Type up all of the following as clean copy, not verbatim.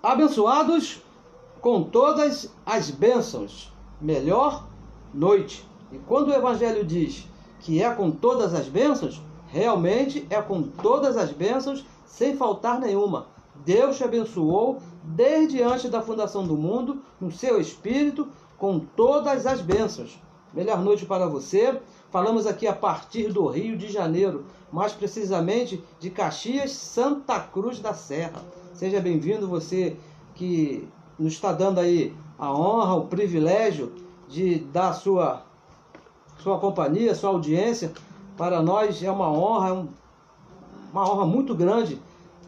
abençoados com todas as bênçãos, melhor noite. E quando o Evangelho diz que é com todas as bênçãos, realmente é com todas as bênçãos, sem faltar nenhuma. Deus te abençoou desde antes da fundação do mundo, no seu espírito, com todas as bênçãos. Melhor noite para você. Falamos aqui a partir do Rio de Janeiro, mais precisamente de Caxias, Santa Cruz da Serra. Seja bem-vindo, você que nos está dando aí a honra, o privilégio de dar sua companhia, sua audiência. Para nós é uma honra muito grande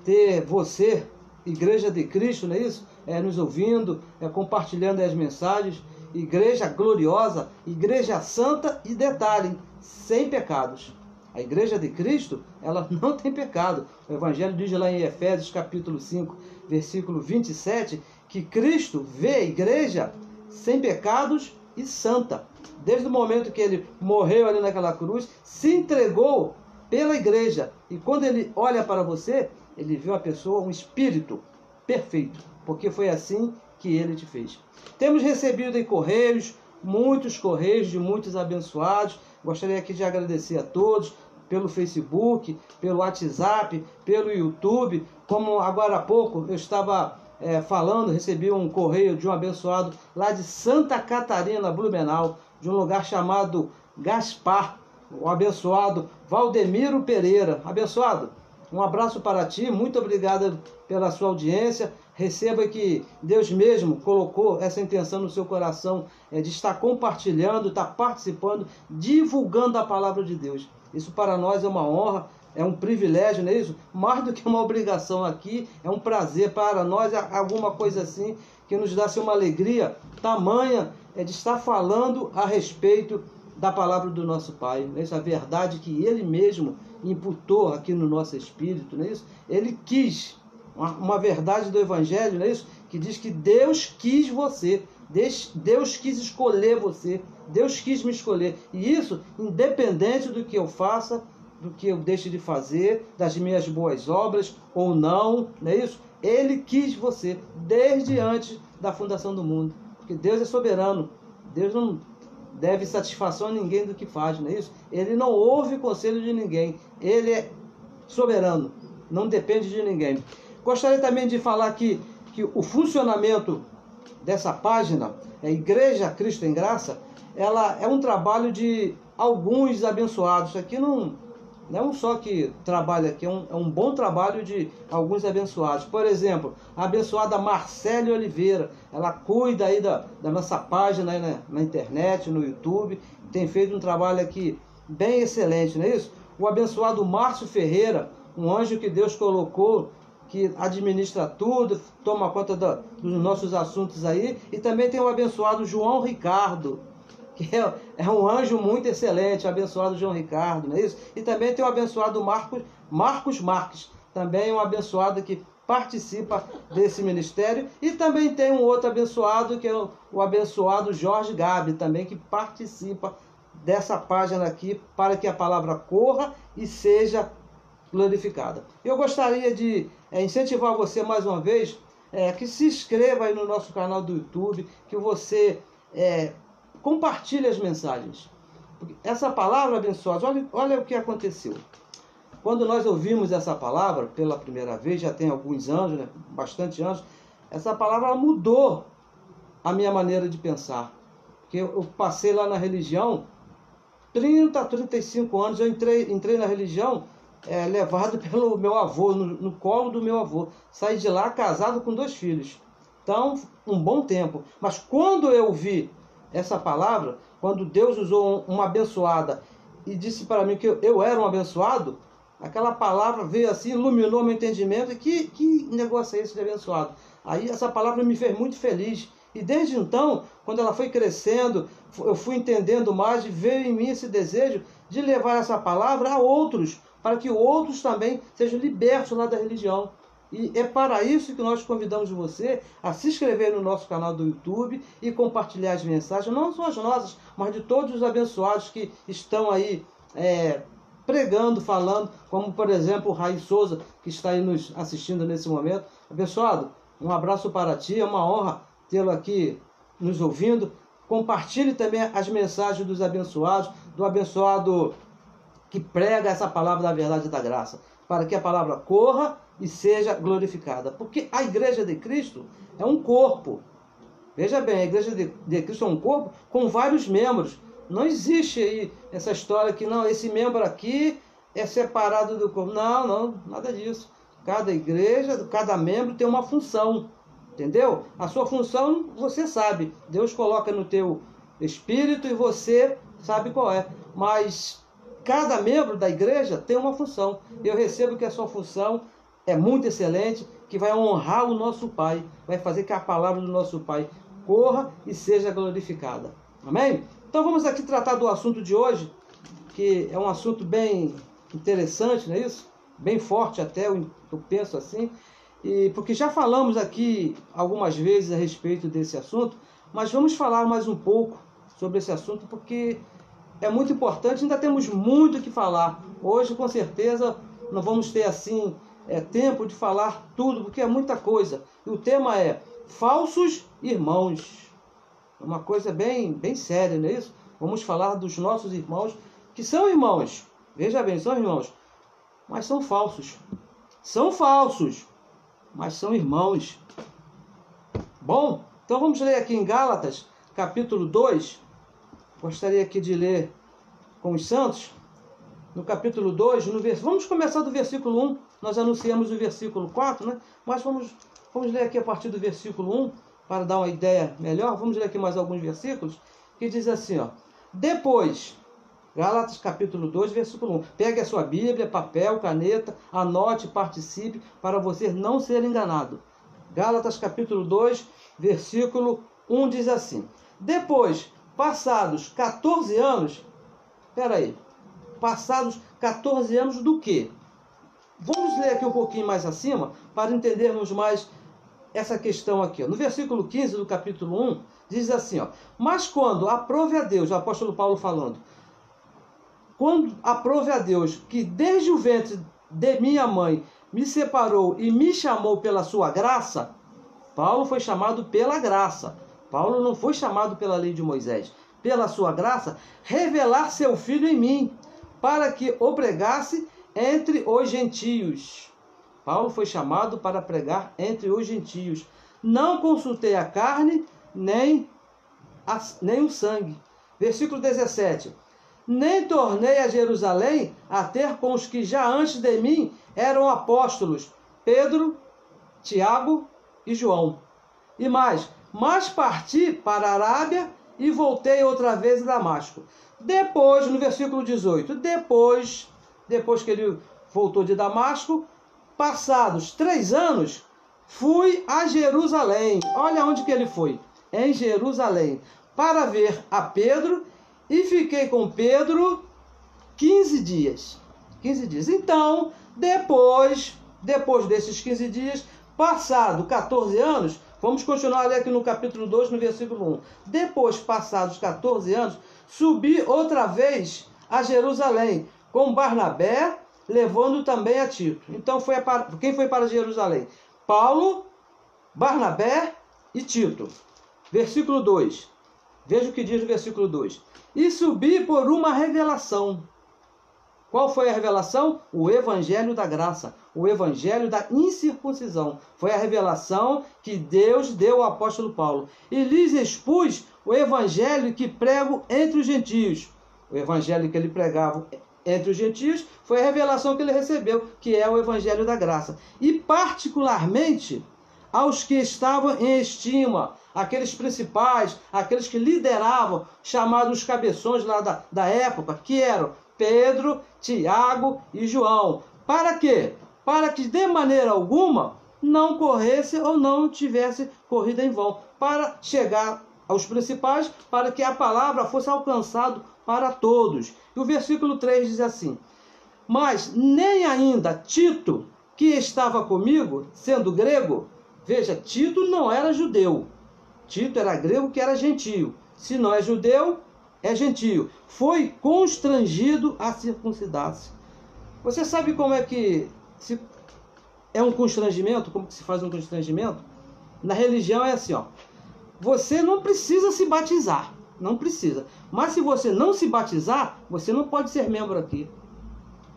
ter você, Igreja de Cristo, não é isso? Nos ouvindo, compartilhando as mensagens. Igreja gloriosa, igreja santa e detalhe, sem pecados. A igreja de Cristo, ela não tem pecado. O Evangelho diz lá em Efésios capítulo 5, versículo 27, que Cristo vê a igreja sem pecados e santa. Desde o momento que ele morreu ali naquela cruz, se entregou pela igreja. E quando ele olha para você, ele vê uma pessoa, um espírito perfeito, porque foi assim que ele te fez. Temos recebido em correios, muitos correios de muitos abençoados. Gostaria aqui de agradecer a todos pelo Facebook, pelo WhatsApp, pelo YouTube. Como agora há pouco eu estava falando, recebi um correio de um abençoado lá de Santa Catarina, Blumenau, de um lugar chamado Gaspar, o abençoado Valdemiro Pereira. Abençoado, um abraço para ti, muito obrigado pela sua audiência. Receba que Deus mesmo colocou essa intenção no seu coração de estar compartilhando, estar participando, divulgando a palavra de Deus. Isso para nós é uma honra, é um privilégio, não é isso? Mais do que uma obrigação aqui, é um prazer para nós, alguma coisa assim que nos dá uma alegria tamanha de estar falando a respeito da palavra do nosso Pai, não é isso? A verdade que Ele mesmo imputou aqui no nosso espírito, não é isso? Ele quis uma verdade do Evangelho, não é isso? Que diz que Deus quis você, Deus quis escolher você, Deus quis me escolher. E isso, independente do que eu faça, do que eu deixe de fazer, das minhas boas obras ou não, não é isso? Ele quis você desde antes da fundação do mundo. Porque Deus é soberano, Deus não deve satisfação a ninguém do que faz, não é isso? Ele não ouve conselho de ninguém, ele é soberano, não depende de ninguém. Gostaria também de falar que o funcionamento dessa página, Igreja Cristo em Graça, ela é um trabalho de alguns abençoados. Aqui não é um só que trabalha aqui, é um bom trabalho de alguns abençoados. Por exemplo, a abençoada Marcele Oliveira, ela cuida aí da nossa página aí na internet, no YouTube, tem feito um trabalho aqui bem excelente, não é isso? O abençoado Márcio Ferreira, um anjo que Deus colocou, que administra tudo, toma conta dos nossos assuntos aí. E também tem o abençoado João Ricardo, que é um anjo muito excelente, abençoado João Ricardo, não é isso? E também tem o abençoado Marcos Marques, também um abençoado que participa desse ministério. E também tem um outro abençoado, que é o abençoado Jorge Gabi, também que participa dessa página aqui, para que a palavra corra e seja glorificada. Eu gostaria de incentivar você mais uma vez, que se inscreva aí no nosso canal do YouTube, que você compartilhe as mensagens. Porque essa palavra abençoada, olha o que aconteceu. Quando nós ouvimos essa palavra pela primeira vez, já tem alguns anos, né, bastante anos, essa palavra mudou a minha maneira de pensar. Porque eu passei lá na religião, 35 anos, eu entrei na religião levado pelo meu avô, no colo do meu avô. Saí de lá casado com 2 filhos. Então, um bom tempo. Mas quando eu vi essa palavra, quando Deus usou uma abençoada e disse para mim que eu era um abençoado, aquela palavra veio assim, iluminou meu entendimento. Que negócio é esse de abençoado? Aí essa palavra me fez muito feliz. E desde então, quando ela foi crescendo, eu fui entendendo mais e veio em mim esse desejo de levar essa palavra a outros, para que outros também sejam libertos lá da religião. E é para isso que nós convidamos você a se inscrever no nosso canal do YouTube e compartilhar as mensagens, não só as nossas, mas de todos os abençoados que estão aí pregando, falando, como por exemplo o Raí Souza, que está aí nos assistindo nesse momento. Abençoado, Um abraço para ti, é uma honra tê-lo aqui nos ouvindo. Compartilhe também as mensagens dos abençoados, do abençoado que prega essa palavra da verdade e da graça, para que a palavra corra e seja glorificada. Porque a igreja de Cristo é um corpo. Veja bem, a igreja de Cristo é um corpo com vários membros. Não existe aí essa história que não, esse membro aqui é separado do corpo. Não, nada disso. Cada igreja, cada membro tem uma função. Entendeu? A sua função você sabe. Deus coloca no teu espírito e você sabe qual é. Mas cada membro da igreja tem uma função. Eu recebo que a sua função é muito excelente, que vai honrar o nosso Pai, vai fazer que a palavra do nosso Pai corra e seja glorificada. Amém? Então vamos aqui tratar do assunto de hoje, que é um assunto bem interessante, não é isso? Bem forte até, eu penso assim. E porque já falamos aqui algumas vezes a respeito desse assunto, mas vamos falar mais um pouco sobre esse assunto, porque é muito importante, ainda temos muito o que falar. Hoje, com certeza, não vamos ter assim tempo de falar tudo, porque é muita coisa. E o tema é falsos irmãos. É uma coisa bem séria, não é isso? Vamos falar dos nossos irmãos, que são irmãos. Veja bem, são irmãos, mas são falsos. São falsos, mas são irmãos. Bom, então vamos ler aqui em Gálatas, capítulo 2. Gostaria aqui de ler com os santos. No capítulo 2, vamos começar do versículo 1. Nós anunciamos o versículo 4, né? Mas vamos ler aqui a partir do versículo 1, para dar uma ideia melhor. Vamos ler aqui mais alguns versículos, que diz assim, ó. Depois, Gálatas capítulo 2, versículo 1. Pegue a sua Bíblia, papel, caneta, anote, participe, para você não ser enganado. Gálatas capítulo 2, versículo 1 diz assim. Depois, passados 14 anos... Passados 14 anos do quê? Vamos ler aqui um pouquinho mais acima, para entendermos mais essa questão aqui. No versículo 15 do capítulo 1, diz assim, ó. Mas quando aprove a Deus, o apóstolo Paulo falando, quando aprove a Deus que desde o ventre de minha mãe me separou e me chamou pela sua graça, Paulo foi chamado pela graça. Paulo não foi chamado pela lei de Moisés. Pela sua graça, revelar seu Filho em mim, para que o pregasse entre os gentios. Paulo foi chamado para pregar entre os gentios. Não consultei a carne, nem o sangue. Versículo 17. Nem tornei a Jerusalém a ter com os que já antes de mim eram apóstolos, Pedro, Tiago e João. E mais, mas parti para a Arábia e voltei outra vez a Damasco. Depois, no versículo 18, depois que ele voltou de Damasco, passados 3 anos, fui a Jerusalém. Olha onde que ele foi. Em Jerusalém. Para ver a Pedro, e fiquei com Pedro 15 dias. 15 dias. Então, depois desses 15 dias, passado 14 anos, vamos continuar ali aqui no capítulo 2, no versículo 1. Depois, passados 14 anos, subi outra vez a Jerusalém, com Barnabé, levando também a Tito. Então, quem foi para Jerusalém? Paulo, Barnabé e Tito. Versículo 2. Veja o que diz no versículo 2. E subi por uma revelação. Qual foi a revelação? O evangelho da graça, o evangelho da incircuncisão. Foi a revelação que Deus deu ao apóstolo Paulo. E lhes expus o evangelho que prego entre os gentios. O evangelho que ele pregava entre os gentios foi a revelação que ele recebeu, que é o evangelho da graça. E particularmente aos que estavam em estima, aqueles principais, aqueles que lideravam, chamados os cabeções lá da época, que eram Pedro, Tiago e João. Para quê? Para que de maneira alguma não corresse ou não tivesse corrida em vão. Para chegar aos principais, para que a palavra fosse alcançada para todos. E o versículo 3 diz assim: mas nem ainda Tito, que estava comigo, sendo grego, veja, Tito não era judeu. Tito era grego, que era gentio. Se não é judeu, é gentio. Foi constrangido a circuncidar-se. Você sabe como é que é um constrangimento? Como que se faz um constrangimento? na religião é assim, ó. Você não precisa se batizar, não precisa. Mas se você não se batizar, você não pode ser membro aqui.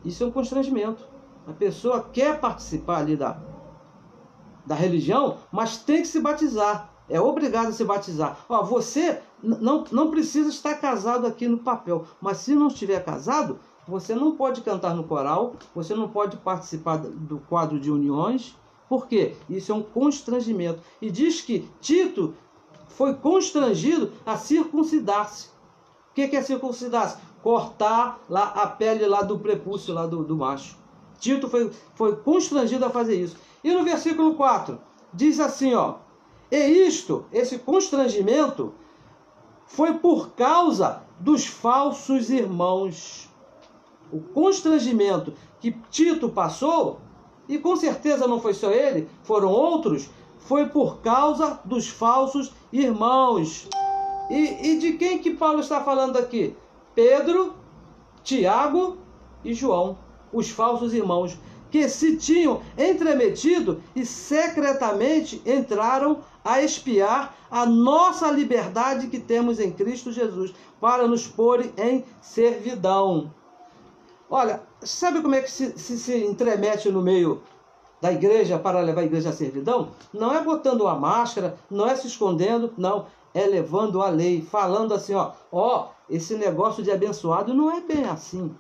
Isso é um constrangimento. A pessoa quer participar ali da religião, mas tem que se batizar. É obrigado a se batizar. Ó, você não precisa estar casado aqui no papel, mas se não estiver casado, você não pode cantar no coral, você não pode participar do quadro de uniões. Por quê? Isso é um constrangimento. E diz que Tito foi constrangido a circuncidar-se. O que é circuncidar-se? Cortar lá a pele lá do prepúcio lá do macho. Tito foi constrangido a fazer isso. E no versículo 4, diz assim, ó. E isto, esse constrangimento, foi por causa dos falsos irmãos. O constrangimento que Tito passou, e com certeza não foi só ele, foram outros, foi por causa dos falsos irmãos. E de quem que Paulo está falando aqui? Pedro, Tiago e João, os falsos irmãos, que se tinham entremetido e secretamente entraram a espiar a nossa liberdade que temos em Cristo Jesus, para nos pôr em servidão. Olha, sabe como é que se entremete no meio da igreja para levar a igreja à servidão? Não é botando uma máscara, não é se escondendo, não. É levando a lei, falando assim, ó, esse negócio de abençoado não é bem assim.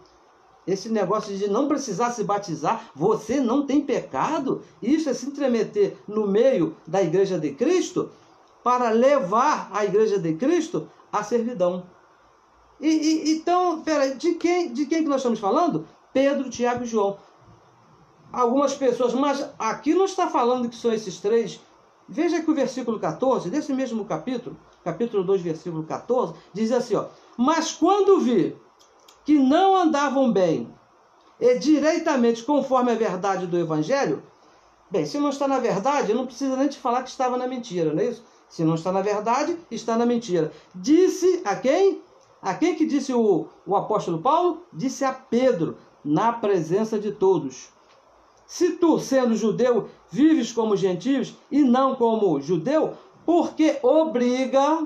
Esse negócio de não precisar se batizar, você não tem pecado. Isso é se entremeter no meio da igreja de Cristo para levar a igreja de Cristo à servidão. Então, peraí, de quem que nós estamos falando? Pedro, Tiago e João. Algumas pessoas, mas aqui não está falando que são esses três. Veja que o versículo 14, desse mesmo capítulo, capítulo 2, versículo 14, diz assim, ó. Mas quando vi que não andavam bem e direitamente conforme a verdade do Evangelho, bem, se não está na verdade, não precisa nem te falar que estava na mentira, não é isso? Se não está na verdade, está na mentira. Disse a quem? A quem que disse o apóstolo Paulo? Disse a Pedro, na presença de todos. Se tu, sendo judeu, vives como gentios e não como judeu, porque obriga...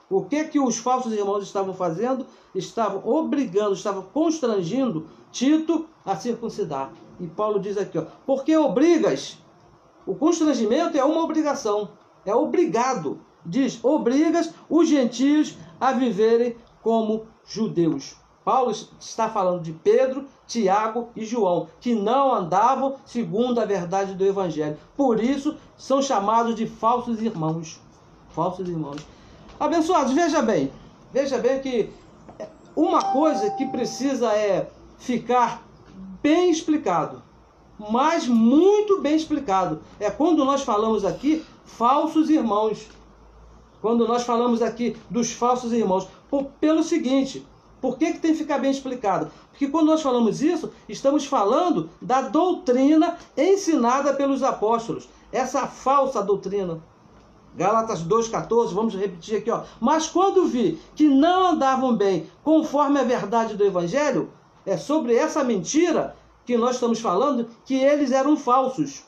O que os falsos irmãos estavam fazendo? Estavam obrigando, estavam constrangindo Tito a circuncidar. E Paulo diz aqui, ó, porque obrigas. O constrangimento é uma obrigação, é obrigado. Diz, obrigas os gentios a viverem como judeus. Paulo está falando de Pedro, Tiago e João, que não andavam segundo a verdade do Evangelho. Por isso, são chamados de falsos irmãos. Falsos irmãos. Abençoados, veja bem que uma coisa que precisa ficar bem explicado, mas muito bem explicado, é quando nós falamos aqui falsos irmãos. Quando nós falamos aqui dos falsos irmãos, pelo seguinte, por que tem que ficar bem explicado? Porque quando nós falamos isso, estamos falando da doutrina ensinada pelos apóstolos, essa falsa doutrina. Gálatas 2,14, vamos repetir aqui, ó. Mas quando vi que não andavam bem conforme a verdade do Evangelho, é sobre essa mentira que nós estamos falando, que eles eram falsos.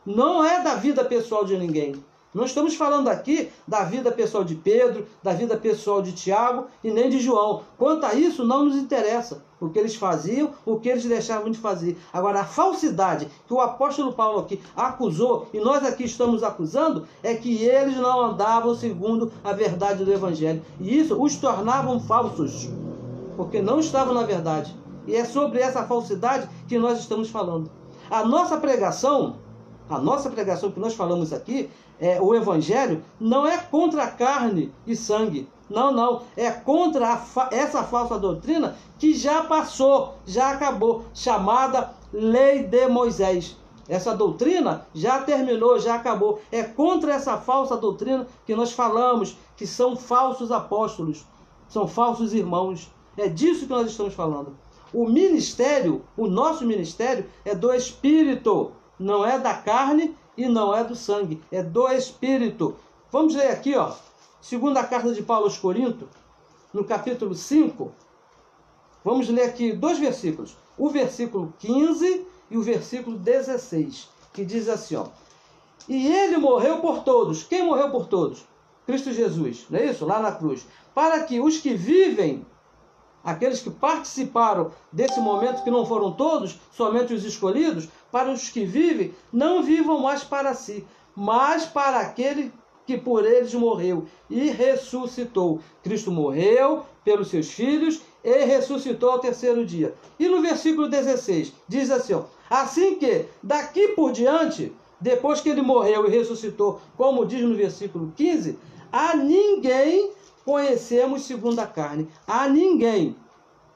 Não é da vida pessoal de ninguém. Não estamos falando aqui da vida pessoal de Pedro, da vida pessoal de Tiago e nem de João. Quanto a isso, não nos interessa o que eles faziam, o que eles deixavam de fazer. Agora, a falsidade que o apóstolo Paulo aqui acusou, e nós aqui estamos acusando, é que eles não andavam segundo a verdade do Evangelho. E isso os tornavam falsos, porque não estavam na verdade. E é sobre essa falsidade que nós estamos falando. A nossa pregação que nós falamos aqui, o Evangelho, não é contra a carne e sangue. Não. É contra essa falsa doutrina que já passou, já acabou, chamada Lei de Moisés. Essa doutrina já terminou, já acabou. É contra essa falsa doutrina que nós falamos, que são falsos apóstolos, são falsos irmãos. É disso que nós estamos falando. O ministério, o nosso ministério, é do Espírito. Não é da carne e não é do sangue, é do Espírito. Vamos ler aqui, ó, segunda carta de Paulo aos Coríntios, no capítulo 5. Vamos ler aqui 2 versículos, o versículo 15 e o versículo 16, que diz assim, ó: E ele morreu por todos. Quem morreu por todos? Cristo Jesus, não é isso? Lá na cruz. Para que os que vivem, aqueles que participaram desse momento, que não foram todos, somente os escolhidos, para os que vivem, não vivam mais para si, mas para aquele que por eles morreu e ressuscitou. Cristo morreu pelos seus filhos e ressuscitou ao terceiro dia. E no versículo 16, diz assim, ó, assim que daqui por diante, depois que ele morreu e ressuscitou, como diz no versículo 15, a ninguém conhecemos segundo a carne. A ninguém.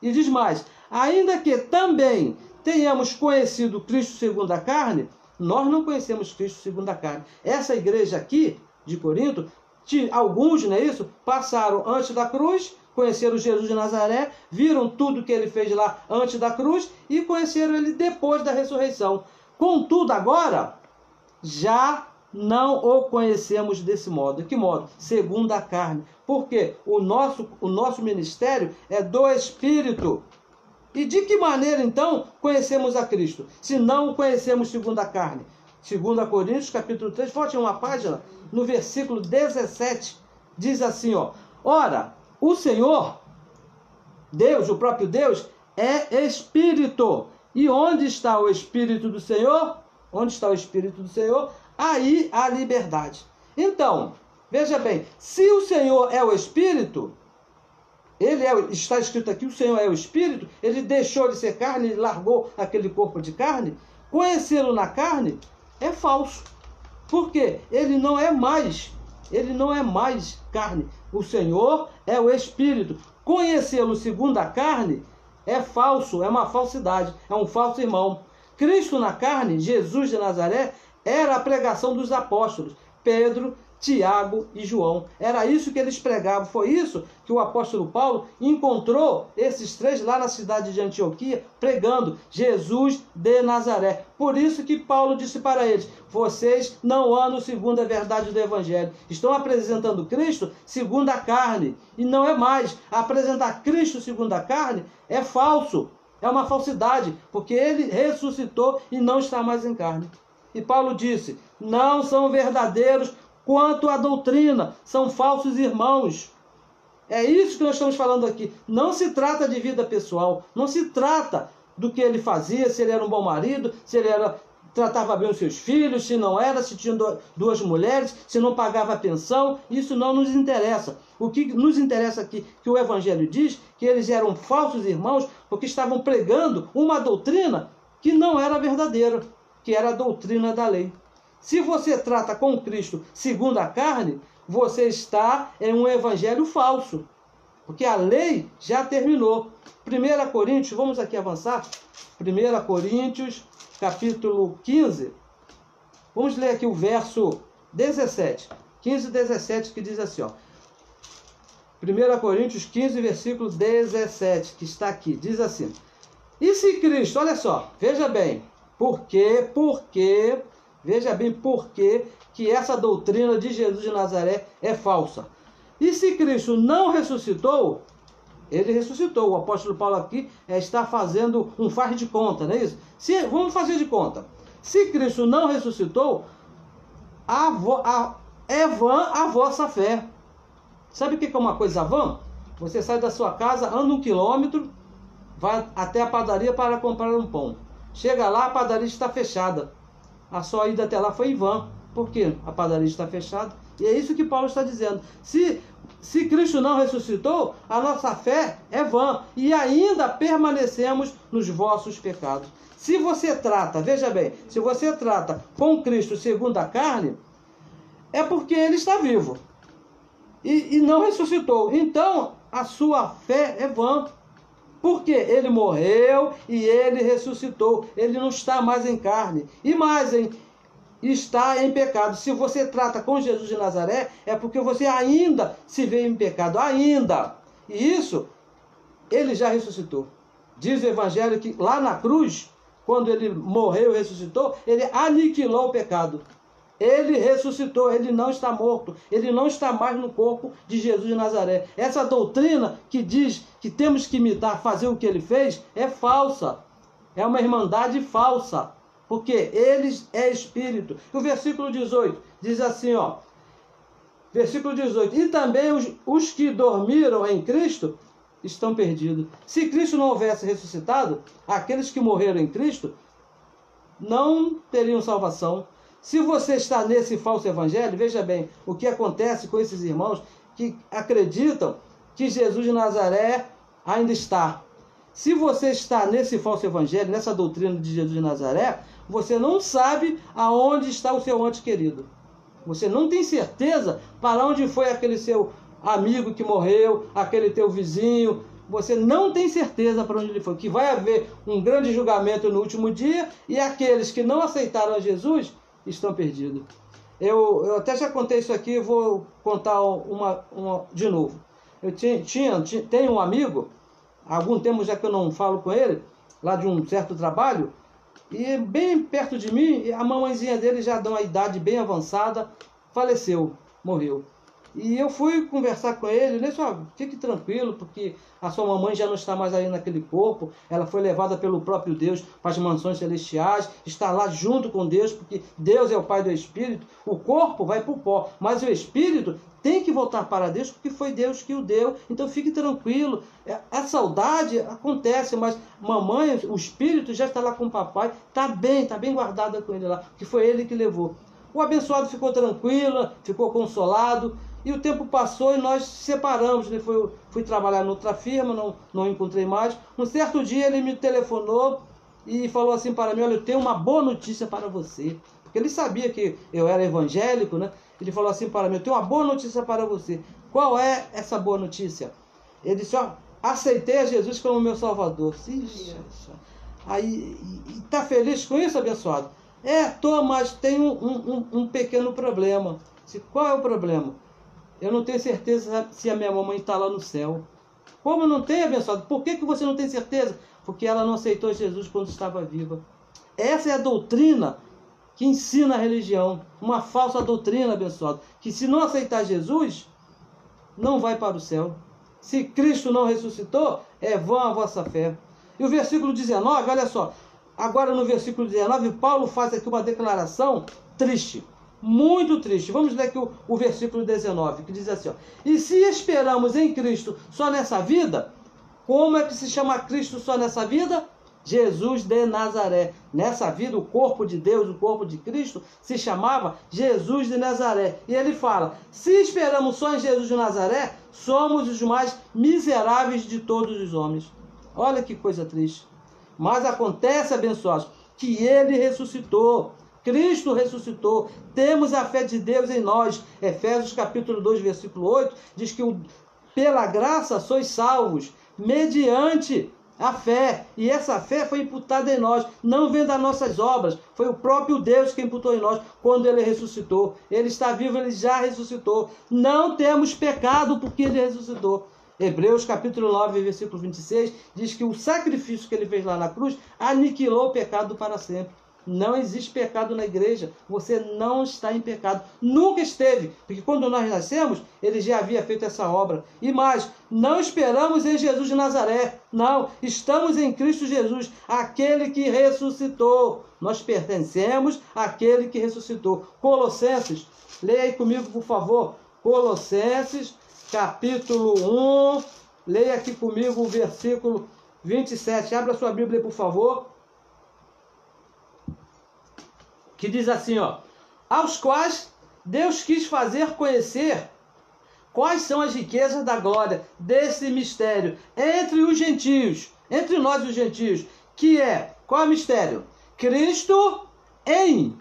E diz mais, ainda que também tenhamos conhecido Cristo segundo a carne, nós não conhecemos Cristo segundo a carne. Essa igreja aqui, de Corinto, alguns, não é isso? Passaram antes da cruz, conheceram Jesus de Nazaré, viram tudo que ele fez lá antes da cruz e conheceram ele depois da ressurreição. Contudo, agora, já não o conhecemos desse modo. Que modo? Segundo a carne. Porque o nosso ministério é do Espírito. E de que maneira, então, conhecemos a Cristo? Se não o conhecemos segundo a carne. 2 Coríntios, capítulo 3, volte uma página, no versículo 17, diz assim, ó, ora, o Senhor, Deus, o próprio Deus, é Espírito. E onde está o Espírito do Senhor? Onde está o Espírito do Senhor? Aí há liberdade. Então, veja bem, se o Senhor é o Espírito, está escrito aqui, o Senhor é o Espírito, ele deixou de ser carne, ele largou aquele corpo de carne, conhecê-lo na carne é falso. Por quê? Ele não é mais carne. O Senhor é o Espírito. Conhecê-lo segundo a carne é falso, é uma falsidade, é um falso irmão. Cristo na carne, Jesus de Nazaré, era a pregação dos apóstolos, Pedro, Tiago e João. Era isso que eles pregavam. Foi isso que o apóstolo Paulo encontrou esses três lá na cidade de Antioquia, pregando Jesus de Nazaré. Por isso que Paulo disse para eles, vocês não andam segundo a verdade do Evangelho. Estão apresentando Cristo segundo a carne. E não é mais. Apresentar Cristo segundo a carne é falso. É uma falsidade, porque ele ressuscitou e não está mais em carne. E Paulo disse, não são verdadeiros quanto à doutrina, são falsos irmãos. É isso que nós estamos falando aqui. Não se trata de vida pessoal, não se trata do que ele fazia, se ele era um bom marido, se ele tratava bem os seus filhos, se não era, se tinha duas mulheres, se não pagava pensão. Isso não nos interessa. O que nos interessa aqui, que o Evangelho diz, que eles eram falsos irmãos, porque estavam pregando uma doutrina que não era verdadeira, que era a doutrina da lei. Se você trata com Cristo segundo a carne, você está em um evangelho falso, porque a lei já terminou. 1 Coríntios, vamos aqui avançar, 1 Coríntios, capítulo 15, vamos ler aqui o verso 17, 15 e 17, que diz assim, ó, 1 Coríntios 15, versículo 17, que está aqui, diz assim, e se Cristo, olha só, veja bem, veja bem por que essa doutrina de Jesus de Nazaré é falsa. E se Cristo não ressuscitou, ele ressuscitou. O apóstolo Paulo aqui está fazendo um faz de conta, não é isso? Vamos fazer de conta. Se Cristo não ressuscitou, é vã a vossa fé. Sabe o que é uma coisa vã? Você sai da sua casa, anda 1 quilômetro, vai até a padaria para comprar um pão. Chega lá, a padaria está fechada. A sua ida até lá foi em vão. Por quê? A padaria está fechada. E é isso que Paulo está dizendo. Se Cristo não ressuscitou, a nossa fé é vã. E ainda permanecemos nos vossos pecados. Se você trata, veja bem, se você trata com Cristo segundo a carne, é porque ele está vivo. E não ressuscitou. Então, a sua fé é vã. Porque ele morreu e ele ressuscitou. Ele não está mais em carne. E mais, está em pecado. Se você trata com Jesus de Nazaré, é porque você ainda se vê em pecado. Ainda. E isso, ele já ressuscitou. Diz o Evangelho que lá na cruz, quando ele morreu e ressuscitou, ele aniquilou o pecado. Ele ressuscitou, ele não está morto, ele não está mais no corpo de Jesus de Nazaré. Essa doutrina que diz que temos que imitar, fazer o que ele fez, é falsa. É uma irmandade falsa. porque ele é espírito. O versículo 18 diz assim, ó, versículo 18, e também os que dormiram em Cristo estão perdidos. Se Cristo não houvesse ressuscitado, aqueles que morreram em Cristo não teriam salvação. Se você está nesse falso evangelho, veja bem o que acontece com esses irmãos que acreditam que Jesus de Nazaré ainda está. Se você está nesse falso evangelho, nessa doutrina de Jesus de Nazaré, você não sabe aonde está o seu ante querido. Você não tem certeza para onde foi aquele seu amigo que morreu, aquele teu vizinho. Você não tem certeza para onde ele foi. Que vai haver um grande julgamento no último dia e aqueles que não aceitaram a Jesus estão perdidos. Eu até já contei isso aqui, vou contar uma de novo. Eu tenho um amigo, há algum tempo já que eu não falo com ele, lá de um certo trabalho, e bem perto de mim, a mamãezinha dele já de uma idade bem avançada, faleceu, morreu. E eu fui conversar com ele, ele disse, ó, fique tranquilo, porque a sua mamãe já não está mais aí naquele corpo, ela foi levada pelo próprio Deus para as mansões celestiais, está lá junto com Deus, porque Deus é o Pai do Espírito, o corpo vai para o pó, mas o Espírito tem que voltar para Deus, porque foi Deus que o deu, então fique tranquilo. A saudade acontece, mas mamãe, o Espírito já está lá com o papai, está bem guardada com ele lá, porque foi ele que levou. O abençoado ficou tranquilo, ficou consolado, e o tempo passou e nós se separamos. Ele fui trabalhar em outra firma, não encontrei mais. Um certo dia ele me telefonou e falou assim para mim, olha, eu tenho uma boa notícia para você. Porque ele sabia que eu era evangélico, né? Ele falou assim para mim, eu tenho uma boa notícia para você. Qual é essa boa notícia? Ele disse, ó, aceitei a Jesus como meu Salvador. Aí, está feliz com isso, abençoado? Tô, mas tenho um pequeno problema. Qual é o problema? Eu não tenho certeza se a minha mamãe está lá no céu. Como não tem, abençoado? Por que você não tem certeza? Porque ela não aceitou Jesus quando estava viva. Essa é a doutrina que ensina a religião. Uma falsa doutrina, abençoado. Que se não aceitar Jesus, não vai para o céu. Se Cristo não ressuscitou, é vã a vossa fé. E o versículo 19, olha só. Agora no versículo 19, Paulo faz aqui uma declaração triste. Muito triste. Vamos ler aqui o versículo 19, que diz assim, ó, e se esperamos em Cristo só nessa vida, como é que se chama Cristo só nessa vida? Jesus de Nazaré. Nessa vida, o corpo de Deus, o corpo de Cristo, se chamava Jesus de Nazaré. E ele fala, se esperamos só em Jesus de Nazaré, somos os mais miseráveis de todos os homens. Olha que coisa triste. Mas acontece, abençoados, que ele ressuscitou. Cristo ressuscitou, temos a fé de Deus em nós. Efésios capítulo 2, versículo 8, diz que pela graça sois salvos, mediante a fé. E essa fé foi imputada em nós, não vem das nossas obras. Foi o próprio Deus que imputou em nós quando ele ressuscitou. Ele está vivo, ele já ressuscitou. Não temos pecado porque ele ressuscitou. Hebreus capítulo 9, versículo 26, diz que o sacrifício que ele fez lá na cruz aniquilou o pecado para sempre. Não existe pecado na igreja. Você não está em pecado. Nunca esteve. Porque quando nós nascemos, ele já havia feito essa obra. E mais, não esperamos em Jesus de Nazaré. Não, estamos em Cristo Jesus, aquele que ressuscitou. Nós pertencemos àquele que ressuscitou. Colossenses, leia aí comigo, por favor. Colossenses, capítulo 1. Leia aqui comigo o versículo 27. Abra sua Bíblia, por favor. Que diz assim, ó, aos quais Deus quis fazer conhecer quais são as riquezas da glória desse mistério entre os gentios, entre nós os gentios, que é, qual é o mistério? Cristo em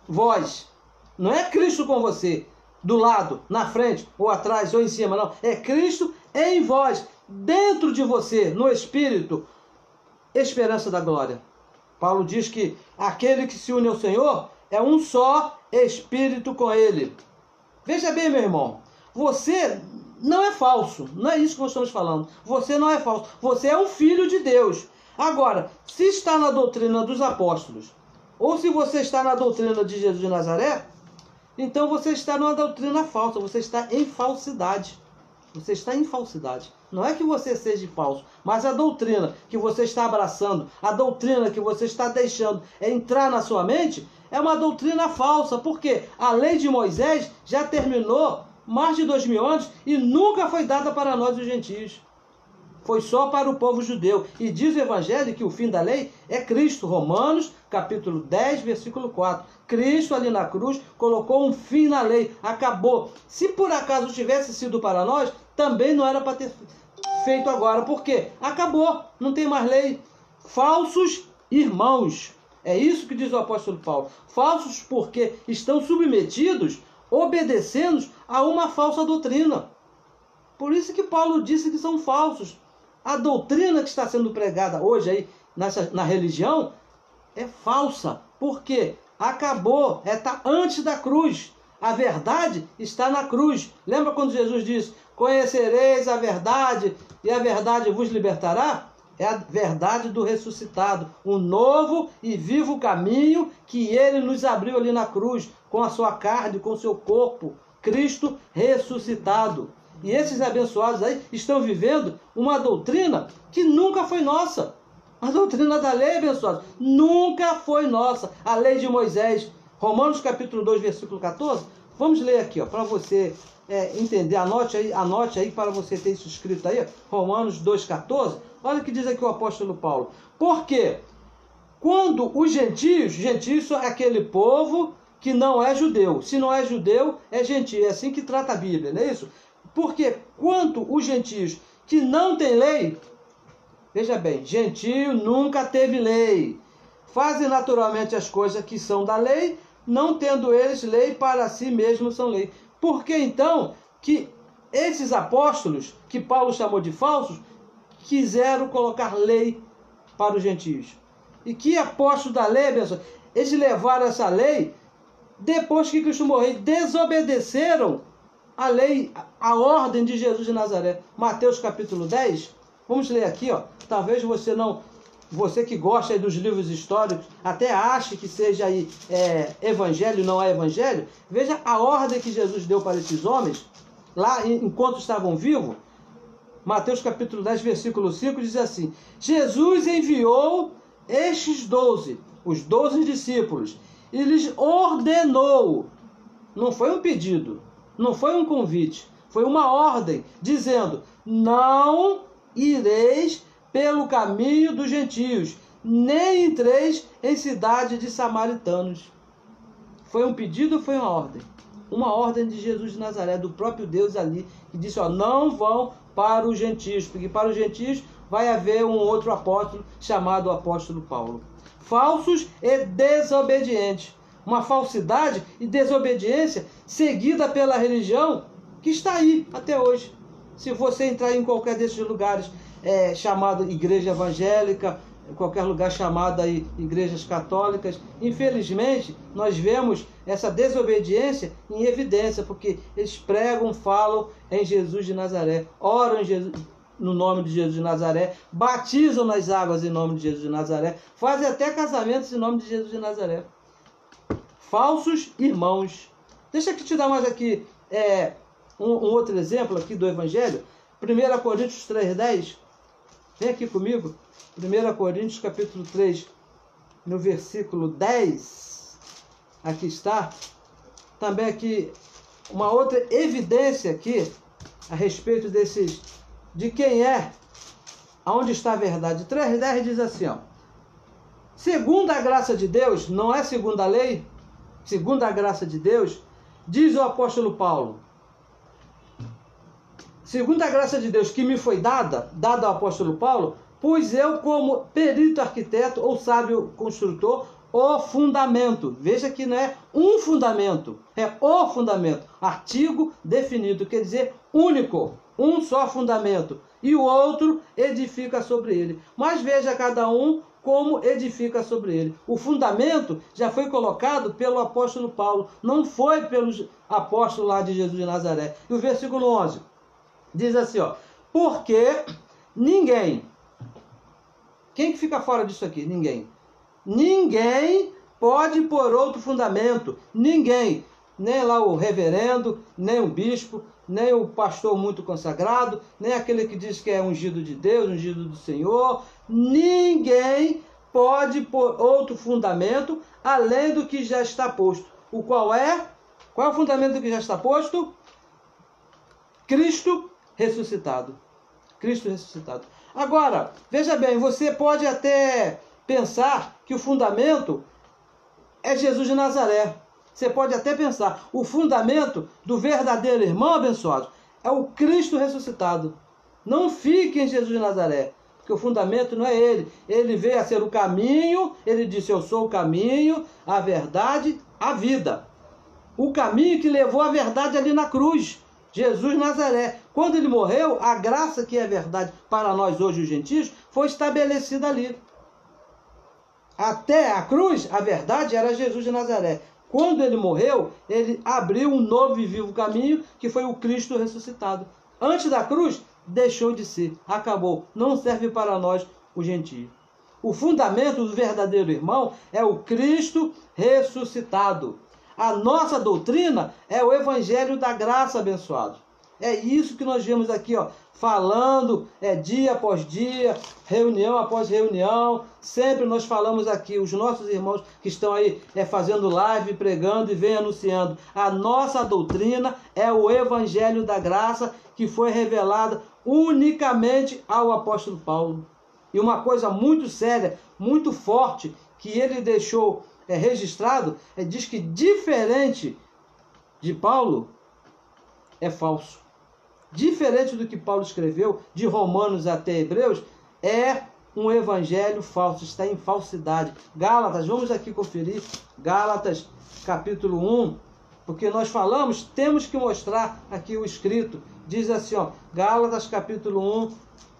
vós. Não é Cristo com você, do lado, na frente, ou atrás, ou em cima, não. É Cristo em vós, dentro de você, no Espírito, esperança da glória. Paulo diz que aquele que se une ao Senhor é um só Espírito com Ele. Veja bem, meu irmão, você não é falso, não é isso que nós estamos falando. Você não é falso, você é um filho de Deus. Agora, se está na doutrina dos apóstolos, ou se você está na doutrina de Jesus de Nazaré, então você está numa doutrina falsa, você está em falsidade. Você está em falsidade. Não é que você seja falso, mas a doutrina que você está abraçando, a doutrina que você está deixando entrar na sua mente, é uma doutrina falsa. Porque a lei de Moisés já terminou mais de 2000 anos e nunca foi dada para nós os gentios. Foi só para o povo judeu. E diz o Evangelho que o fim da lei é Cristo. Romanos, capítulo 10, versículo 4. Cristo ali na cruz colocou um fim na lei. Acabou. Se por acaso tivesse sido para nós, também não era para ter feito agora. Por quê? Acabou. Não tem mais lei. Falsos irmãos. É isso que diz o apóstolo Paulo. Falsos porque estão submetidos, obedecendo a uma falsa doutrina. Por isso que Paulo disse que são falsos. A doutrina que está sendo pregada hoje aí na religião é falsa. Por quê? Acabou, está antes da cruz. A verdade está na cruz. Lembra quando Jesus disse: conhecereis a verdade e a verdade vos libertará? É a verdade do ressuscitado, um novo e vivo caminho que ele nos abriu ali na cruz, com a sua carne, com o seu corpo, Cristo ressuscitado. E esses abençoados aí estão vivendo uma doutrina que nunca foi nossa. A doutrina da lei, abençoados, nunca foi nossa. A lei de Moisés, Romanos capítulo 2, versículo 14. Vamos ler aqui, para você entender. Anote aí para você ter isso escrito aí. Romanos 2, 14. Olha o que diz aqui o apóstolo Paulo. Porque quando os gentios são aquele povo que não é judeu. Se não é judeu, é gentio. É assim que trata a Bíblia, não é isso? Porque quanto os gentios que não têm lei, veja bem, gentio nunca teve lei, fazem naturalmente as coisas que são da lei, não tendo eles lei, para si mesmos são lei. Por que então que esses apóstolos, que Paulo chamou de falsos, quiseram colocar lei para os gentios? E que apóstolos da lei, pessoal, eles levaram essa lei depois que Cristo morreu, desobedeceram a lei, a ordem de Jesus de Nazaré. Mateus capítulo 10, vamos ler aqui, talvez você que gosta aí dos livros históricos, até ache que seja aí evangelho, não é evangelho. Veja a ordem que Jesus deu para esses homens, lá enquanto estavam vivos. Mateus capítulo 10, versículo 5, diz assim: Jesus enviou estes 12, os 12 discípulos, e lhes ordenou, não foi um pedido, não foi um convite, foi uma ordem, dizendo: não ireis pelo caminho dos gentios, nem entreis em cidade de samaritanos. Foi um pedido, foi uma ordem de Jesus de Nazaré, do próprio Deus ali, que disse: não vão para os gentios, porque para os gentios vai haver um outro apóstolo chamado apóstolo Paulo. Falsos e desobedientes. Uma falsidade e desobediência seguida pela religião que está aí até hoje. Se você entrar em qualquer desses lugares chamado igreja evangélica, qualquer lugar chamado aí igrejas católicas, infelizmente nós vemos essa desobediência em evidência, porque eles pregam, falam em Jesus de Nazaré, oram em Jesus, no nome de Jesus de Nazaré, batizam nas águas em nome de Jesus de Nazaré, fazem até casamentos em nome de Jesus de Nazaré. Falsos irmãos. Deixa eu te dar mais aqui um outro exemplo aqui do Evangelho. 1 Coríntios 3,10. Vem aqui comigo. 1 Coríntios capítulo 3, no versículo 10. Aqui está. Também aqui uma outra evidência aqui a respeito de quem aonde está a verdade. 3,10 diz assim, segundo a graça de Deus, não é segundo a lei, segundo a graça de Deus, diz o apóstolo Paulo: segundo a graça de Deus que me foi dada ao apóstolo Paulo, pois eu, como perito arquiteto ou sábio construtor, o fundamento. Veja que não é um fundamento, é o fundamento. Artigo definido, quer dizer único, um só fundamento. E o outro edifica sobre ele. Mas veja cada um como edifica sobre ele. O fundamento já foi colocado pelo apóstolo Paulo, não foi pelos apóstolos lá de Jesus de Nazaré. E o versículo 11 diz assim, porque ninguém, quem que fica fora disso aqui? Ninguém pode pôr outro fundamento, ninguém, nem lá o reverendo, nem o bispo, nem o pastor muito consagrado, nem aquele que diz que é ungido de Deus, ungido do Senhor. Ninguém pode pôr outro fundamento além do que já está posto. O qual é? Qual é o fundamento que já está posto? Cristo ressuscitado. Cristo ressuscitado. Agora, veja bem, você pode até pensar que o fundamento é Jesus de Nazaré. Você pode até pensar, o fundamento do verdadeiro irmão abençoado é o Cristo ressuscitado. Não fique em Jesus de Nazaré, porque o fundamento não é ele. Ele veio a ser o caminho, ele disse, eu sou o caminho, a verdade, a vida. O caminho que levou a verdade ali na cruz, Jesus Nazaré. Quando ele morreu, a graça que é verdade para nós hoje, os gentios, foi estabelecida ali. Até a cruz, a verdade era Jesus de Nazaré. Quando ele morreu, ele abriu um novo e vivo caminho, que foi o Cristo ressuscitado. Antes da cruz, deixou de ser, acabou. Não serve para nós, os gentios. O fundamento do verdadeiro irmão é o Cristo ressuscitado. A nossa doutrina é o Evangelho da Graça, abençoado. É isso que nós vemos aqui, ó, falando dia após dia, reunião após reunião. Sempre nós falamos aqui, os nossos irmãos que estão aí fazendo live, pregando e vem anunciando. A nossa doutrina é o Evangelho da Graça, que foi revelada unicamente ao apóstolo Paulo. E uma coisa muito séria, muito forte, que ele deixou registrado, diz que diferente de Paulo, é falso. Diferente do que Paulo escreveu, de Romanos até Hebreus, é um evangelho falso, está em falsidade. Gálatas, vamos aqui conferir, Gálatas capítulo 1, porque nós falamos, temos que mostrar aqui o escrito. Diz assim, ó, Gálatas capítulo 1,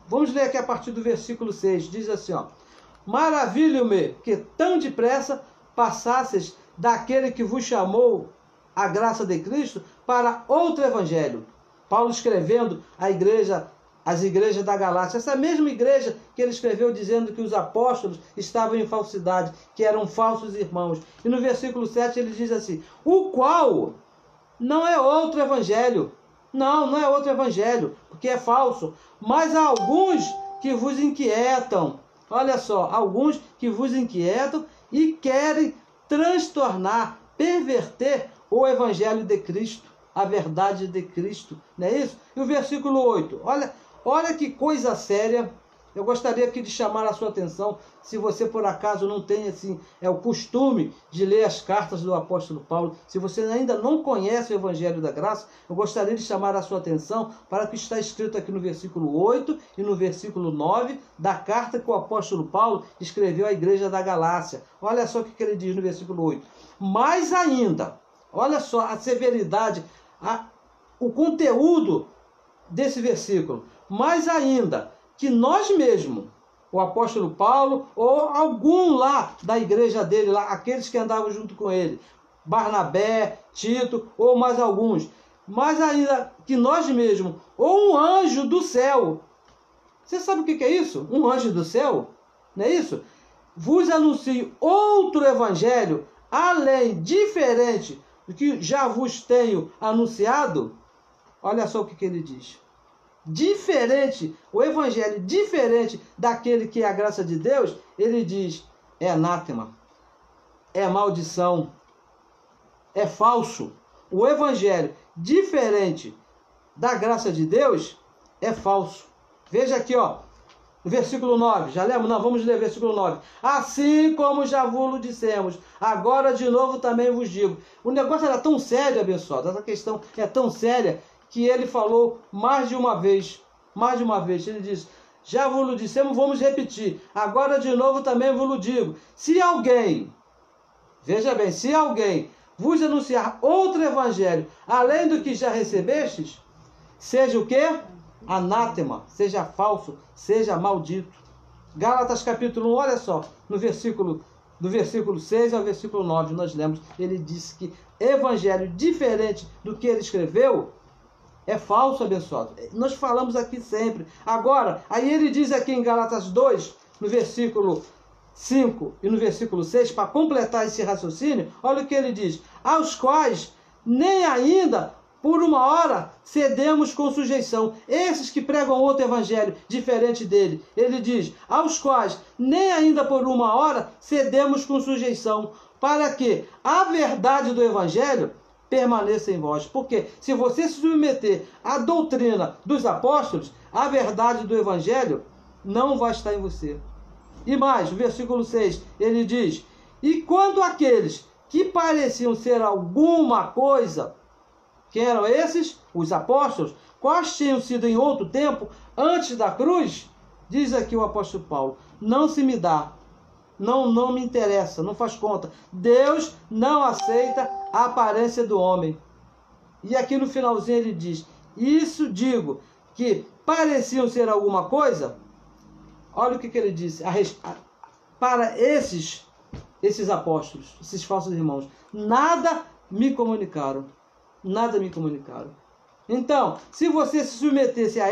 vamos ler aqui a partir do versículo 6, diz assim, ó, maravilho-me que tão depressa passasseis daquele que vos chamou a graça de Cristo para outro evangelho. Paulo escrevendo as igrejas da Galácia, essa mesma igreja que ele escreveu dizendo que os apóstolos estavam em falsidade, que eram falsos irmãos. E no versículo 7 ele diz assim, o qual não é outro evangelho. Não é outro evangelho, porque é falso. Mas há alguns que vos inquietam. Olha só, alguns que vos inquietam e querem transtornar, perverter o evangelho de Cristo, a verdade de Cristo, não é isso? E o versículo 8, olha que coisa séria. Eu gostaria aqui de chamar a sua atenção, se você por acaso não tem assim, o costume de ler as cartas do apóstolo Paulo, se você ainda não conhece o Evangelho da Graça, eu gostaria de chamar a sua atenção para o que está escrito aqui no versículo 8 e no versículo 9 da carta que o apóstolo Paulo escreveu à igreja da Galácia. Olha só o que ele diz no versículo 8. Mais ainda, olha só a severidade, o conteúdo desse versículo. Mais ainda, que nós mesmos, o apóstolo Paulo, ou algum lá da igreja dele, lá, aqueles que andavam junto com ele, Barnabé, Tito, ou mais alguns, mais ainda que nós mesmos, ou um anjo do céu. Você sabe o que é isso? Um anjo do céu? Não é isso? Vos anuncio outro evangelho, além, diferente do que já vos tenho anunciado. Olha só o que ele diz. Diferente, o evangelho diferente daquele que é a graça de Deus, ele diz, é anátema, é maldição, é falso. O evangelho diferente da graça de Deus é falso. Veja aqui, ó, no versículo 9, já lemos? Não, vamos ler o versículo 9. Assim como já vos dissemos, agora de novo também vos digo. O negócio era tão sério, abençoado, essa questão é tão séria, que ele falou mais de uma vez, ele disse, já vos dissemos, vamos repetir, agora de novo também vos digo, se alguém, veja bem, se alguém vos anunciar outro evangelho, além do que já recebestes, seja o quê? Anátema, seja falso, seja maldito. Gálatas capítulo 1, olha só, do versículo 6 ao versículo 9, nós lemos, ele disse que evangelho diferente do que ele escreveu, é falso, abençoado. Nós falamos aqui sempre. Agora, aí ele diz aqui em Gálatas 2, no versículo 5 e no versículo 6, para completar esse raciocínio, olha o que ele diz. Aos quais nem ainda por uma hora cedemos com sujeição. Esses que pregam outro evangelho diferente dele, ele diz, aos quais nem ainda por uma hora cedemos com sujeição, para que a verdade do evangelho permaneça em vós. Porque se você se submeter à doutrina dos apóstolos, a verdade do evangelho não vai estar em você. E mais, no versículo 6, ele diz, e quando aqueles que pareciam ser alguma coisa, quem eram esses? Os apóstolos, quais tinham sido em outro tempo, antes da cruz, diz aqui o apóstolo Paulo, não se me dá, não me interessa, não faz conta. Deus não aceita a aparência do homem. E aqui no finalzinho ele diz, isso digo, que pareciam ser alguma coisa, olha o que ele disse, para esses apóstolos, esses falsos irmãos, nada me comunicaram. Nada me comunicaram. Então, se você se submetesse a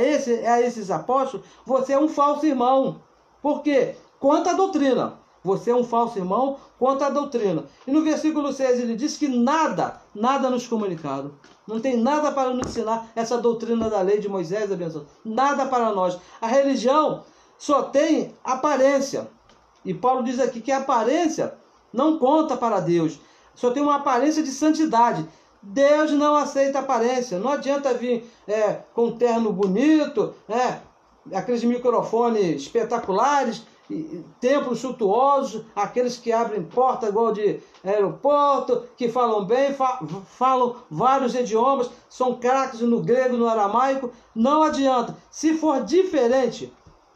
esses apóstolos, você é um falso irmão. Por quê? Quanto à doutrina. Você é um falso irmão quanto à doutrina. E no versículo 6 ele diz que nada nos comunicaram. Não tem nada para nos ensinar essa doutrina da lei de Moisés, abençoado. Nada para nós. A religião só tem aparência. E Paulo diz aqui que a aparência não conta para Deus. Só tem uma aparência de santidade. Deus não aceita aparência. Não adianta vir com um terno bonito, aqueles microfones espetaculares, templos suntuosos, aqueles que abrem porta igual de aeroporto, que falam bem, falam vários idiomas, são craques no grego, no aramaico. Não adianta. Se for diferente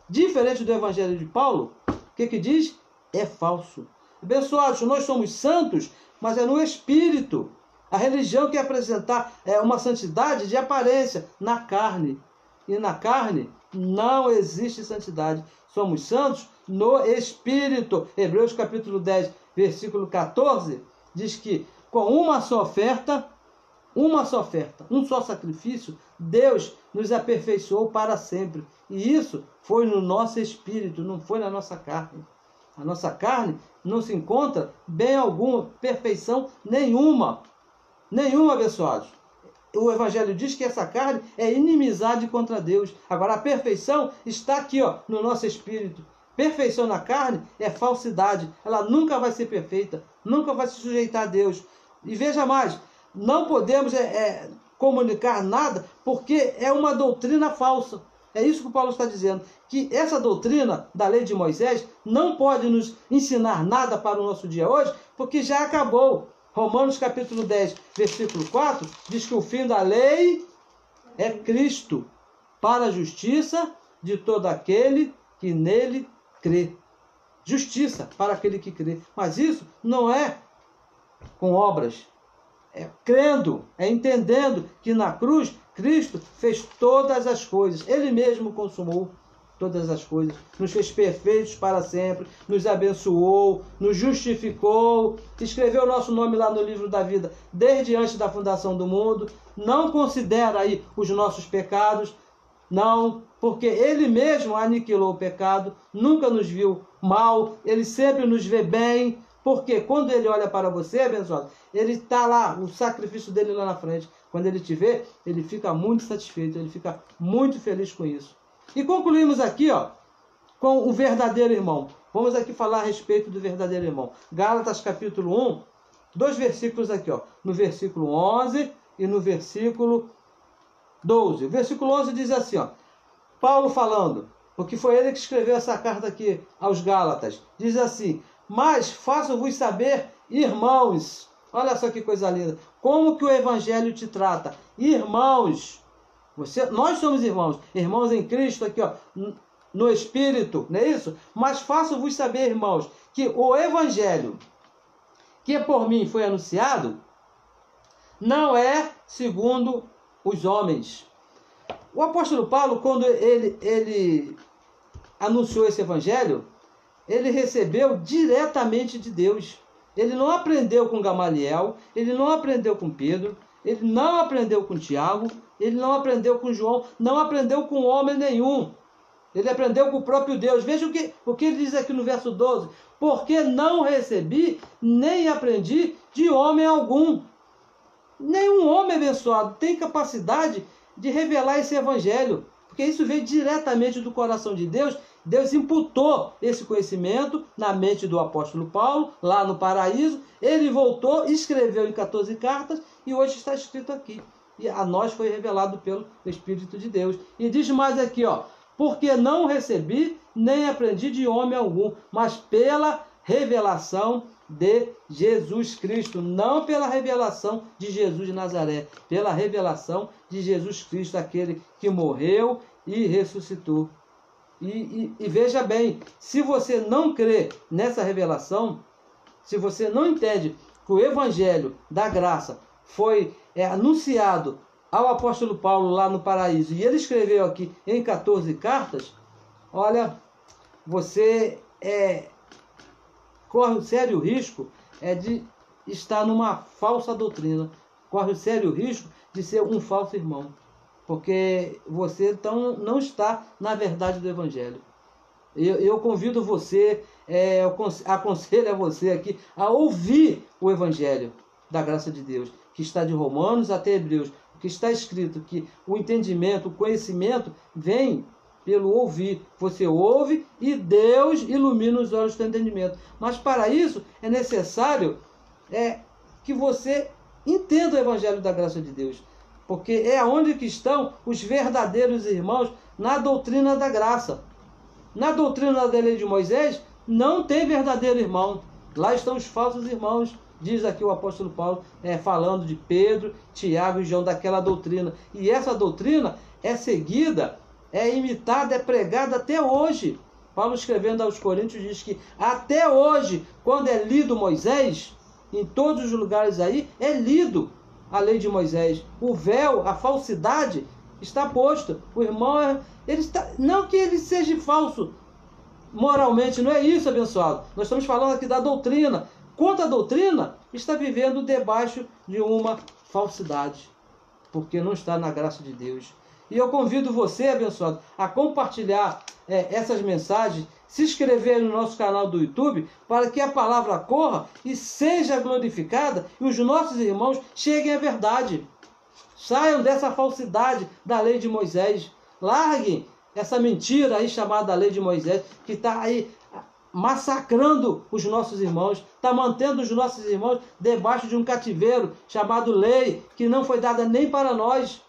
do evangelho de Paulo, o que diz? É falso. Abençoados, nós somos santos, mas é no espírito. A religião quer apresentar uma santidade de aparência na carne. E na carne não existe santidade. Somos santos no espírito. Hebreus capítulo 10, versículo 14, diz que com uma só oferta, um só sacrifício, Deus nos aperfeiçoou para sempre. E isso foi no nosso espírito, não foi na nossa carne. A nossa carne não se encontra bem alguma, perfeição nenhuma. Nenhuma, abençoados. O Evangelho diz que essa carne é inimizade contra Deus. Agora, a perfeição está aqui, no nosso espírito. Perfeição na carne é falsidade. Ela nunca vai ser perfeita, nunca vai se sujeitar a Deus. E veja mais, não podemos comunicar nada porque é uma doutrina falsa. É isso que o Paulo está dizendo, que essa doutrina da lei de Moisés não pode nos ensinar nada para o nosso dia hoje, porque já acabou. Romanos capítulo 10, versículo 4, diz que o fim da lei é Cristo, para a justiça de todo aquele que nele crê. Justiça para aquele que crê. Mas isso não é com obras. É crendo, é entendendo que na cruz Cristo fez todas as coisas. Ele mesmo consumou todas as coisas, nos fez perfeitos para sempre, nos abençoou, nos justificou, escreveu o nosso nome lá no livro da vida desde antes da fundação do mundo, não considera aí os nossos pecados, não, porque Ele mesmo aniquilou o pecado, nunca nos viu mal, Ele sempre nos vê bem, porque quando Ele olha para você, abençoado, Ele está lá, o sacrifício dele lá na frente, quando Ele te vê, Ele fica muito satisfeito, Ele fica muito feliz com isso. E concluímos aqui, com o verdadeiro irmão. Vamos aqui falar a respeito do verdadeiro irmão. Gálatas capítulo 1, 2 versículos aqui, no versículo 11 e no versículo 12. O versículo 11 diz assim, Paulo falando, porque foi ele que escreveu essa carta aqui aos Gálatas. Diz assim, mas faço-vos saber, irmãos, olha só que coisa linda, como que o evangelho te trata. Irmãos, nós somos irmãos em Cristo aqui, no Espírito, não é isso? Mas faço-vos saber, irmãos, que o Evangelho que por mim foi anunciado não é segundo os homens. O apóstolo Paulo, quando ele anunciou esse Evangelho, ele recebeu diretamente de Deus. Ele não aprendeu com Gamaliel, ele não aprendeu com Pedro, ele não aprendeu com Tiago, ele não aprendeu com João, não aprendeu com homem nenhum. Ele aprendeu com o próprio Deus. Veja o que ele diz aqui no verso 12. Porque não recebi, nem aprendi de homem algum. Nenhum homem abençoado tem capacidade de revelar esse evangelho, porque isso veio diretamente do coração de Deus. Deus imputou esse conhecimento na mente do apóstolo Paulo, lá no paraíso. Ele voltou, escreveu em 14 cartas e hoje está escrito aqui. E a nós foi revelado pelo Espírito de Deus. E diz mais aqui, ó, porque não recebi nem aprendi de homem algum, mas pela revelação de Jesus Cristo, não pela revelação de Jesus de Nazaré, pela revelação de Jesus Cristo, aquele que morreu e ressuscitou. E veja bem, se você não crê nessa revelação, se você não entende que o Evangelho da Graça foi anunciado ao apóstolo Paulo lá no paraíso, e ele escreveu aqui em 14 cartas, olha, você corre o sério risco de estar numa falsa doutrina, corre o sério risco de ser um falso irmão, porque você então não está na verdade do Evangelho. Eu convido você, aconselho a você aqui a ouvir o Evangelho da graça de Deus, que está de Romanos até Hebreus, que está escrito que o entendimento, o conhecimento vem pelo ouvir. Você ouve e Deus ilumina os olhos do entendimento. Mas para isso é necessário que você entenda o Evangelho da graça de Deus, porque é onde que estão os verdadeiros irmãos na doutrina da graça. Na doutrina da lei de Moisés não tem verdadeiro irmão. Lá estão os falsos irmãos. Diz aqui o apóstolo Paulo, falando de Pedro, Tiago e João, daquela doutrina. E essa doutrina é seguida, é imitada, é pregada até hoje. Paulo, escrevendo aos Coríntios, diz que até hoje, quando é lido Moisés, em todos os lugares aí, é lido a lei de Moisés. O véu, a falsidade, está posto. O irmão, não que ele seja falso moralmente, não é isso, abençoado. Nós estamos falando aqui da doutrina. Quanto à doutrina, está vivendo debaixo de uma falsidade, porque não está na graça de Deus. E eu convido você, abençoado, a compartilhar essas mensagens, se inscrever no nosso canal do YouTube, para que a palavra corra e seja glorificada e os nossos irmãos cheguem à verdade. Saiam dessa falsidade da lei de Moisés. Larguem essa mentira aí chamada lei de Moisés, que está aí massacrando os nossos irmãos, está mantendo os nossos irmãos debaixo de um cativeiro chamado lei, que não foi dada nem para nós.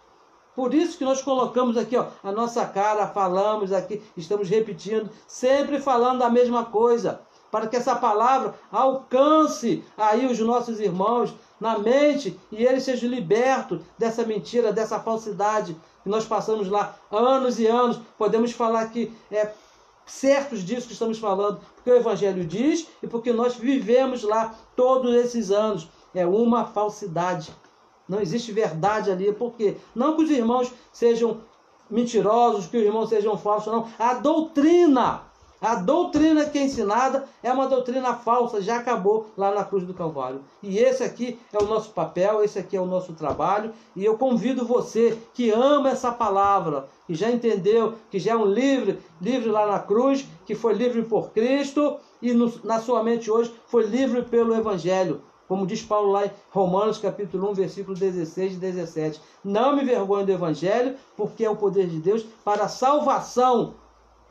Por isso que nós colocamos aqui, ó, a nossa cara, falamos aqui, estamos repetindo, sempre falando a mesma coisa, para que essa palavra alcance aí os nossos irmãos na mente e eles sejam libertos dessa mentira, dessa falsidade que nós passamos lá anos e anos. Podemos falar que certos disso que estamos falando, porque o Evangelho diz e porque nós vivemos lá todos esses anos. É uma falsidade. Não existe verdade ali. Por quê? Não que os irmãos sejam mentirosos, que os irmãos sejam falsos, não. A doutrina que é ensinada é uma doutrina falsa, já acabou lá na cruz do Calvário. E esse aqui é o nosso papel, esse aqui é o nosso trabalho. E eu convido você que ama essa palavra, que já entendeu, que já é um livre lá na cruz, que foi livre por Cristo e na sua mente hoje foi livre pelo Evangelho. Como diz Paulo lá em Romanos capítulo 1, versículo 16 e 17. Não me vergonho do Evangelho, porque é o poder de Deus para a salvação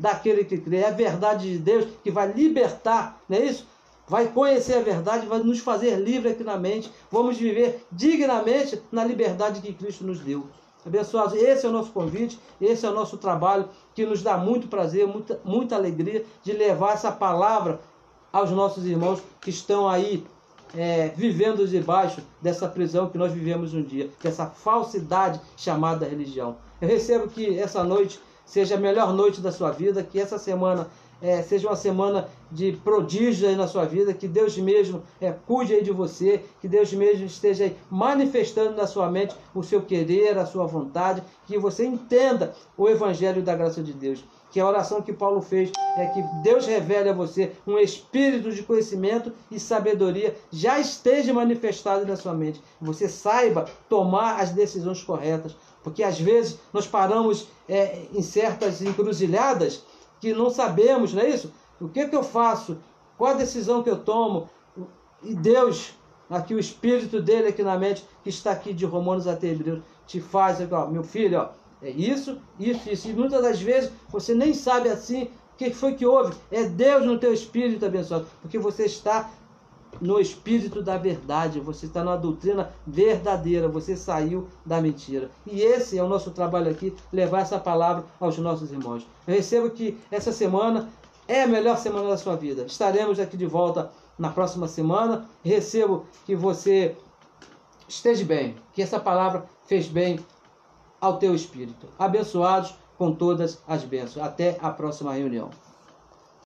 daquele que crê. É a verdade de Deus que vai libertar, não é isso? Vai conhecer a verdade, vai nos fazer livre aqui na mente. Vamos viver dignamente na liberdade que Cristo nos deu. Abençoados, esse é o nosso convite, esse é o nosso trabalho, que nos dá muito prazer, muita alegria de levar essa palavra aos nossos irmãos que estão aí vivendo debaixo dessa prisão que nós vivemos um dia, dessa falsidade chamada religião. Eu recebo que essa noite seja a melhor noite da sua vida, que essa semana seja uma semana de prodígio aí na sua vida, que Deus mesmo cuide aí de você, que Deus mesmo esteja aí manifestando na sua mente o seu querer, a sua vontade, que você entenda o Evangelho da graça de Deus. Que a oração que Paulo fez é que Deus revele a você um espírito de conhecimento e sabedoria já esteja manifestado na sua mente. Você saiba tomar as decisões corretas, porque às vezes nós paramos em certas encruzilhadas que não sabemos, não é isso? O que eu faço? Qual a decisão que eu tomo? E Deus, aqui o Espírito dele aqui na mente, que está aqui de Romanos até Hebreus, te faz, ó, meu filho, ó, é isso. E muitas das vezes você nem sabe assim o que foi que houve. É Deus no teu espírito abençoado, porque você está no espírito da verdade, você está na doutrina verdadeira, você saiu da mentira. E esse é o nosso trabalho aqui, levar essa palavra aos nossos irmãos. Eu recebo que essa semana é a melhor semana da sua vida. Estaremos aqui de volta na próxima semana. Recebo que você esteja bem, que essa palavra fez bem ao teu espírito. Abençoados com todas as bênçãos. Até a próxima reunião.